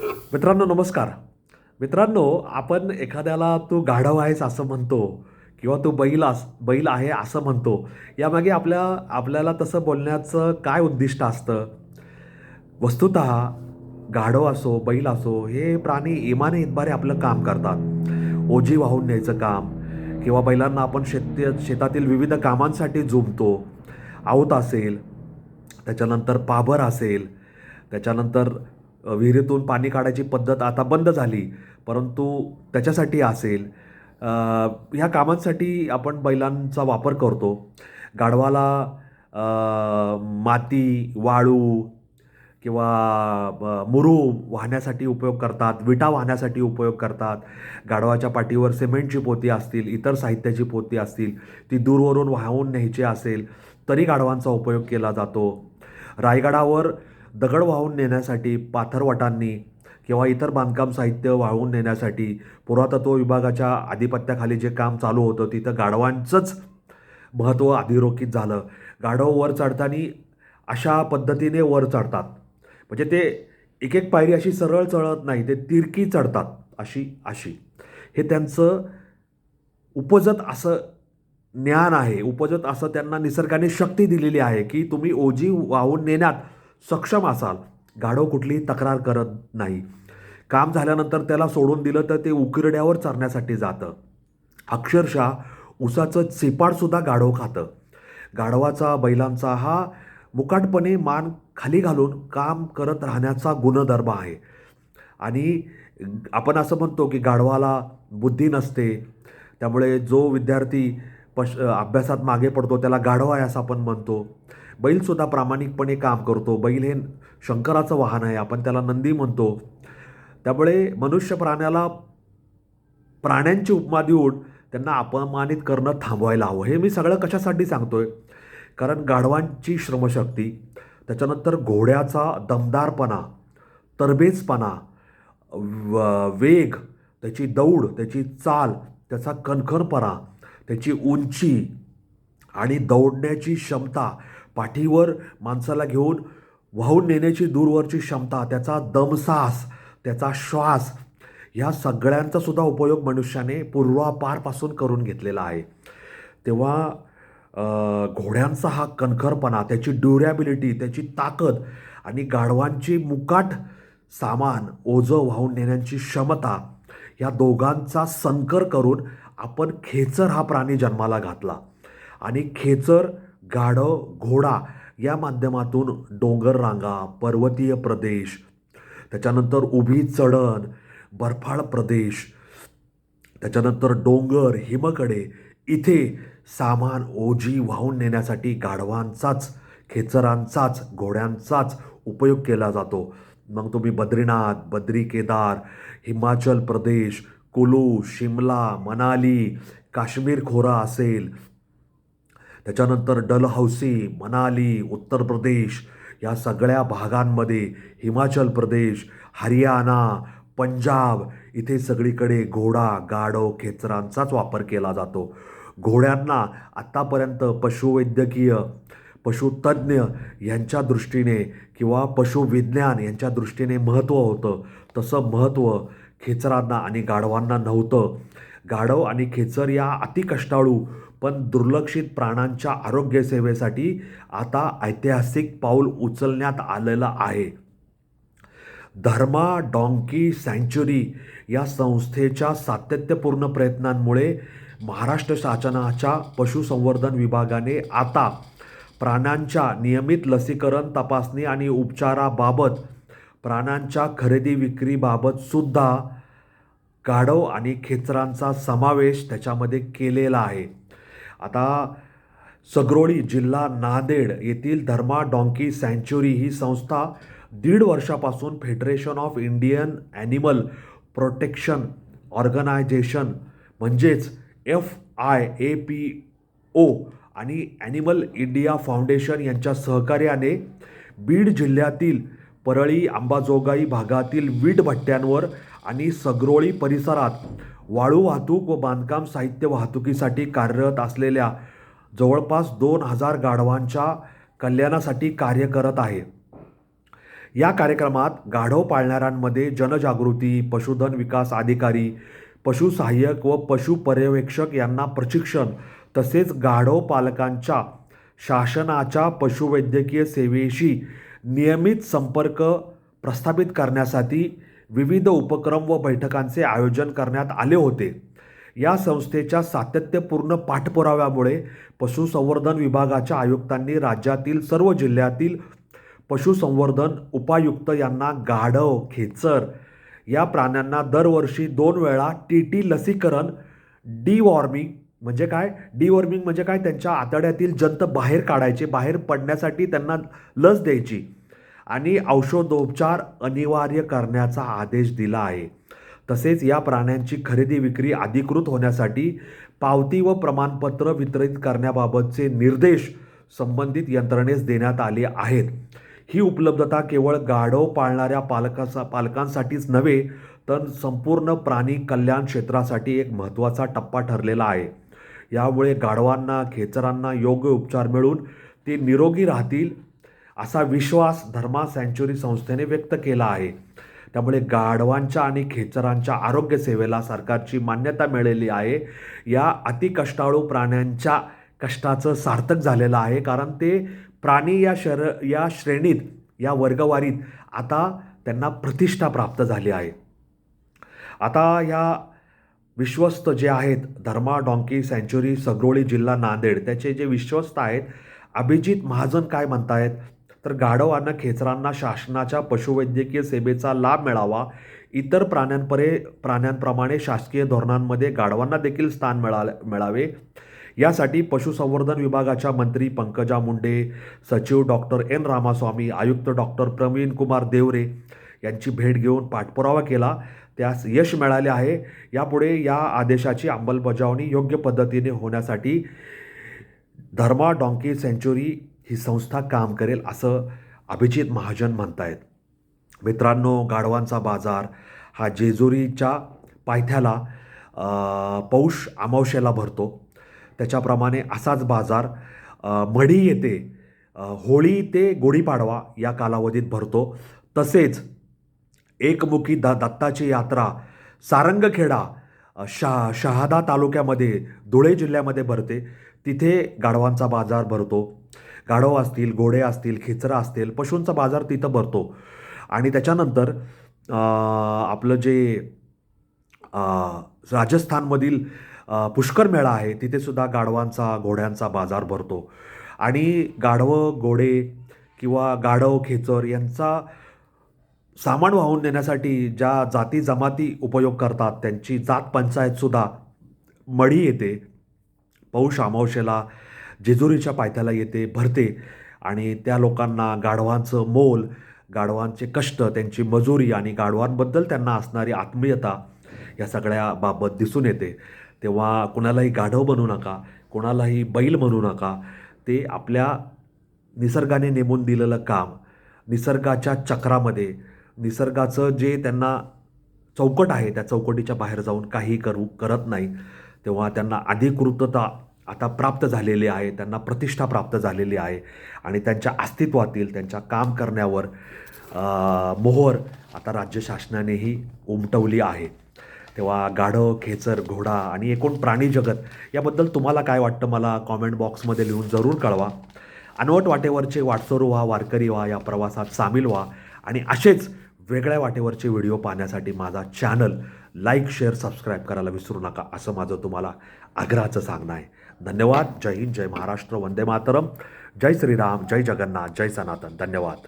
मित्रांनो नमस्कार. मित्रांनो, आपण एखाद्याला तू गाढव आहेस असं म्हणतो किंवा तू बैल आहे असं म्हणतो. यामागे आपल्याला तसं बोलण्याचं काय उद्दिष्ट असतं? वस्तुतः गाढव असो, बैल असो, हे प्राणी इमाने इतबारे आपलं काम करतात. ओझी वाहून न्यायचं काम किंवा बैलांना आपण शेतातील विविध कामांसाठी जुंपतो. आऊत असेल, त्याच्यानंतर पाभर असेल, त्याच्यानंतर विहिरीतून पाणी काढायची पद्धत आता बंद झाली, परंतु त्याच्यासाठी असेल, अ, ह्या कामांसाठी आपण बैलांचा वापर करतो. गाढवाला माती, वाळू किंवा मुरूम वाहण्यासाठी उपयोग करतात, विटा वाहण्यासाठी उपयोग करतात. गाढवाच्या पाठीवर सिमेंटची पोती असतील, इतर साहित्याची पोती असतील, ती दूरवरून वाहून न्यायची असेल तरी गाढवांचा उपयोग केला जातो. रायगडावर दगड वाहून नेण्यासाठी पाथरवटांनी किंवा इतर बांधकाम साहित्य वाहून नेण्यासाठी पुरातत्व विभागाच्या आधिपत्याखाली जे काम चालू होतं तिथं गाढवांचंच महत्त्व अधोरेखित झालं. गाढव वर चढताना अशा पद्धतीने वर चढतात. म्हणजे ते एक एक पायरी अशी सरळ चढत नाही, ते तिरकी चढतात, अशी अशी. हे त्यांचं उपजत असं ज्ञान आहे, उपजत असं त्यांना निसर्गाने शक्ती दिलेली आहे की तुम्ही ओझी वाहून नेण्यात सक्षम असाल. गाढव कुठलीही तक्रार करत नाही. काम झाल्यानंतर त्याला सोडून दिलं तर ते उकिरड्यावर चरण्यासाठी जातं. अक्षरशः उसाचं चिपाडसुद्धा गाढव खातं. गाढवाचा, बैलांचा हा मुकाटपणे मान खाली घालून काम करत राहण्याचा गुणधर्म आहे. आणि आपण असं म्हणतो की गाढवाला बुद्धी नसते, त्यामुळे जो विद्यार्थी अभ्यासात मागे पडतो त्याला गाढव आहे असं आपण म्हणतो. बैलसुद्धा प्रामाणिकपणे काम करतो. बैल हे शंकराचं वाहन आहे, आपण त्याला नंदी म्हणतो. त्यामुळे मनुष्य प्राण्यांची उपमा देऊन त्यांना अपमानित करणं थांबवायला हवं. हे मी सगळं कशासाठी सांगतोय? कारण गाढवांची श्रमशक्ती, त्याच्यानंतर घोड्याचा दमदारपणा, तरबेजपणा, वेग, त्याची दौड, त्याची चाल, त्याचा कणखरपणा, त्याची उंची आणि दौडण्याची क्षमता, पाठीवर माणसाला घेऊन वाहून नेण्याची दूरवरची क्षमता, त्याचा दमसाहस, त्याचा श्वास, ह्या सगळ्यांचा सुद्धा उपयोग मनुष्याने पूर्वापारपासून करून घेतलेला आहे. तेव्हा घोड्यांचा हा कणखरपणा, त्याची ड्युरॅबिलिटी, त्याची ताकद आणि गाढवांची मुकाट सामान, ओझं वाहून नेण्याची क्षमता, या दोघांचा संकर करून आपण खेचर हा प्राणी जन्माला घातला. आणि खेचर, गाढव, घोडा या माध्यमातून डोंगर रांगा, पर्वतीय प्रदेश, त्याच्यानंतर उभी चढण, बर्फाळ प्रदेश, त्याच्यानंतर डोंगर, हिमकडे, इथे सामान, ओझी वाहून नेण्यासाठी गाढवांचाच, खेचरांचाच, घोड्यांचाच उपयोग केला जातो. मग तुम्ही बद्रीनाथ, बद्री केदार, हिमाचल प्रदेश, कुलू, शिमला, मनाली, काश्मीर खोरा असेल, त्याच्यानंतर डलहौसी, मनाली, उत्तर प्रदेश, या सगळ्या भागांमध्ये, हिमाचल प्रदेश, हरियाणा, पंजाब, इथे सगळीकडे घोडा, गाढव, खेचरांचाच वापर केला जातो. घोड्यांना आत्तापर्यंत पशुवैद्यकीय, पशुतज्ञ यांच्या दृष्टीने किंवा पशुविज्ञान यांच्या दृष्टीने महत्त्व होतं, तसं महत्त्व खेचरांना आणि गाढवांना नव्हतं. गाढव आणि खेचर या अतिकष्टाळू पण दुर्लक्षित प्राण्यांच्या आरोग्यसेवेसाठी आता ऐतिहासिक पाऊल उचलण्यात आलेलं आहे. धर्मा डॉंकी सँच्युरी या संस्थेच्या सातत्यपूर्ण प्रयत्नांमुळे महाराष्ट्र शासनाच्या पशुसंवर्धन विभागाने आता प्राण्यांच्या नियमित लसीकरण, तपासणी आणि उपचाराबाबत, प्राण्यांच्या खरेदी विक्रीबाबत सुद्धा गाढव आणि खेचरांचा समावेश त्याच्यामध्ये केलेला आहे. आता सगरोळी, जिल्हा नांदेड येथील धर्मा डॉंकी सँच्युरी ही संस्था 1.5 वर्षापासून Federation of Indian Animal Protection Organisation म्हणजेच FIAPO आणि ॲनिमल इंडिया फाउंडेशन यांच्या सहकार्याने बीड जिल्ह्यातील परळी, अंबाजोगाई भागातील वीट भट्ट्यांवर आणि सगरोळी परिसरात वाळू वाहतूक व बांधकाम साहित्य वाहतुकीसाठी कार्यरत असलेल्या जवळपास 2,000 गाढवांच्या कल्याणासाठी कार्य करत आहे. या कार्यक्रमात गाढव पाळणाऱ्यांमध्ये जनजागृती, पशुधन विकास अधिकारी, पशुसहाय्यक व पशुपर्यवेक्षक यांना प्रशिक्षण तसेच गाढव पालकांच्या शासनाच्या पशुवैद्यकीय सेवेशी नियमित संपर्क प्रस्थापित करण्यासाठी विविध उपक्रम व बैठकांचे आयोजन करण्यात आले होते. या संस्थेच्या सातत्यपूर्ण पाठपुराव्यामुळे पशुसंवर्धन विभागाच्या आयुक्तांनी राज्यातील सर्व जिल्ह्यातील पशुसंवर्धन उपायुक्त यांना गाढव, खेचर या प्राण्यांना दरवर्षी 2 वेळा TT लसीकरण, डिवॉर्मिंग म्हणजे काय? डिवॉर्मिंग म्हणजे काय? त्यांच्या आतड्यातील जंत बाहेर काढायचे, बाहेर पडण्यासाठी त्यांना लस द्यायची आणि औषधोपचार अनिवार्य करण्याचा आदेश दिला आहे. तसेच या प्राण्यांची खरेदी विक्री अधिकृत होण्यासाठी पावती व प्रमाणपत्र वितरित करण्याबाबतचे निर्देश संबंधित यंत्रणेस देण्यात आले आहेत. ही उपलब्धता केवळ गाढव पाळणाऱ्या पालकांसाठीच नव्हे तर संपूर्ण प्राणी कल्याण क्षेत्रासाठी एक महत्त्वाचा टप्पा ठरलेला आहे. यामुळे गाढवांना, खेचरांना योग्य उपचार मिळून ते निरोगी राहतील असा विश्वास धर्मा सँच्युरी संस्थेने व्यक्त केला आहे. त्यामुळे गाढवांच्या आणि खेचरांच्या आरोग्य सेवेला सरकारची मान्यता मिळालेली आहे. या अतिकष्टाळू प्राण्यांच्या कष्टाचं सार्थक झालेलं आहे, कारण ते प्राणी या श्रेणीत, या वर्गवारीत आता त्यांना प्रतिष्ठा प्राप्त झाली आहे. आता या विश्वस्त जे आहेत धर्मा डॉंकी सँच्युरी सगरोळी जिल्हा नांदेड, त्याचे जे विश्वस्त आहेत अभिजित महाजन काय म्हणतायत, तर गाढवांना, खेचरांना शासनाच्या पशुवैद्यकीय सेवेचा लाभ मिळावा, इतर प्राण्यांप्रमाणे शासकीय धोरणांमध्ये गाढवांना देखील स्थान मिळावे, यासाठी पशुसंवर्धन विभागाच्या मंत्री पंकजा मुंडे, सचिव डॉक्टर N रामास्वामी, आयुक्त डॉक्टर प्रवीण कुमार देवरे यांची भेट घेऊन पाठपुरावा केला. त्यास यश मिळाले आहे. यापुढे या आदेशाची अंमलबजावणी योग्य पद्धतीने होण्यासाठी धर्मा डॉंकी सँच्युरी ही संस्था काम करेल असं अभिजित महाजन म्हणतायत. मित्रांनो, गाढवांचा बाजार हा जेजुरीच्या पायथ्याला पौष अमावस्येला भरतो. त्याच्याप्रमाणे असाच बाजार मढी येथे होळी ते गुढीपाडवा या कालावधीत भरतो. तसेच एकमुखी दत्ताची यात्रा सारंगखेडा शहादा तालुक्यामध्ये धुळे जिल्ह्यामध्ये भरते. तिथे गाढवांचा बाजार भरतो. गाढव असतील, घोडे असतील, खेचरं असतील, पशूंचा बाजार तिथं भरतो. आणि त्याच्यानंतर आपलं जे राजस्थानमधील पुष्कर मेळा आहे तिथेसुद्धा गाढवांचा, घोड्यांचा बाजार भरतो. आणि गाढवं, घोडे किंवा गाढव, खेचर यांचा सामान वाहून नेण्यासाठी ज्या जाती जमाती उपयोग करतात त्यांची जात पंचायतसुद्धा मढी येते, पौष अमावस्येला जेजुरीच्या पायथ्याला येते, भरते. आणि त्या लोकांना गाढवांचं मोल, गाढवांचे कष्ट, त्यांची मजुरी आणि गाढवांबद्दल त्यांना असणारी आत्मीयता या सगळ्या बाबत दिसून येते. तेव्हा कुणालाही गाढव बनू नका, कुणालाही बैल म्हणू नका. ते आपल्या निसर्गाने नेमून दिलेलं काम, निसर्गाच्या चक्रामध्ये, निसर्गाचं जे त्यांना चौकट आहे त्या चौकटीच्या बाहेर जाऊन काही करत नाही. तेव्हा त्यांना अधिकृतता आता प्राप्त झालेली आहे, त्यांना प्रतिष्ठा प्राप्त झालेली आहे आणि त्यांच्या अस्तित्वातील, त्यांच्या काम करण्यावर मोहर आता राज्य शासनानेही उमटवली आहे. तेव्हा गाढव, खेचर, घोडा आणि एकूण प्राणी जगत याबद्दल तुम्हाला काय वाटतं मला कॉमेंट बॉक्समध्ये लिहून जरूर कळवा. अनवट वाटेवरचे वाटसरू व्हा, वारकरी व्हा, या प्रवासात सामील व्हा आणि असेच वेगळ्या वाटेवरचे व्हिडिओ पाहण्यासाठी माझा चॅनल लाईक, शेअर, सबस्क्राईब करायला विसरू नका असं माझं तुम्हाला आग्रहाचं सांगणं आहे. धन्यवाद. जय हिंद, जय महाराष्ट्र, वंदे मातरम, जय श्रीराम, जय जगन्नाथ, जय सनातन. धन्यवाद.